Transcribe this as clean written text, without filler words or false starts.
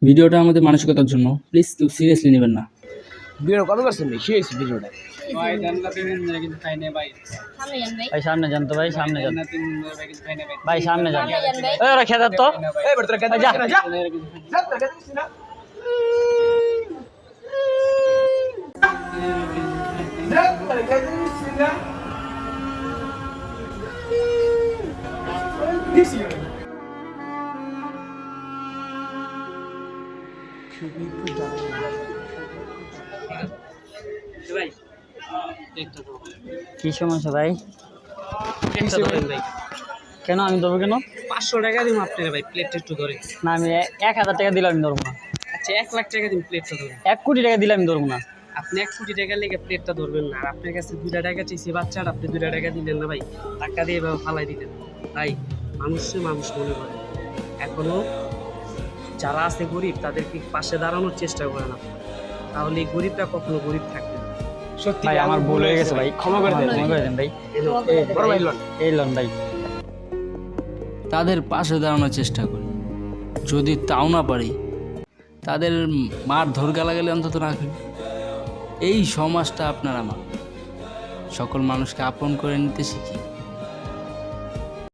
ভিডিওটা আমাদের মানসিকতার জন্য, প্লিজ কেউ সিরিয়াসলি নেবেন না। ভিডিও কত পারছেন বেশি হয়েছে ভিডিওটা ভাই জান্নাত তিনজনে কিন্তু খাই না ভাই। ভাই সামনে যান তো, ভাই সামনে যান, ভাই সামনে যান। এই ওরা খেদার তো, এই বেটা তোরা যা। যা যা তোরা কেন দিছিস না যা তোরা কেন দিছিস না দিছি ভাই কি সমস্যা ভাই? ভাই কেন আমি ধরবো কেন? 500 টাকা দিন আপনারা ভাই, প্লেটটা একটু ধরে। না আমি 1000 টাকা দিলে আমি ধরবো না। আচ্ছা 1 লাখ টাকা দিন, প্লেটটা ধরে। 1 কোটি টাকা দিলে আমি ধরবো না। আপনি 1 কোটি টাকা লেগে প্লেটটা ধরবেন না, আর আপনার কাছে 2 টাকা চাইছে বাচ্চাটা, আপনি 2 টাকা দিলেন না ভাই, টাকা দিয়ে এভাবে ফালাই দিলেন ভাই। মানুষকে মানুষ মনে করে, এখনো যারা আছে গরিব তাদেরকে পাশে দাঁড়ানোর চেষ্টা করেন আপনারা, তাহলে এই গরিবটা কখনো গরিব থাকবে না। সত্যি ভাই আমার ভুল হয়ে গেছে ভাই, ক্ষমা করে দেন ক্ষমা করে দেন ভাই। বড় ভাই লন এই লন ভাই। তাদের পাশে দাঁড়ানোর চেষ্টা করি, যদি তাও না পারি তাদের মার ধর গালাগালি অন্তত রাখেন। এই সমাজটা আপনার আমার, সকল মানুষকে আপন করে নিতে শিখি।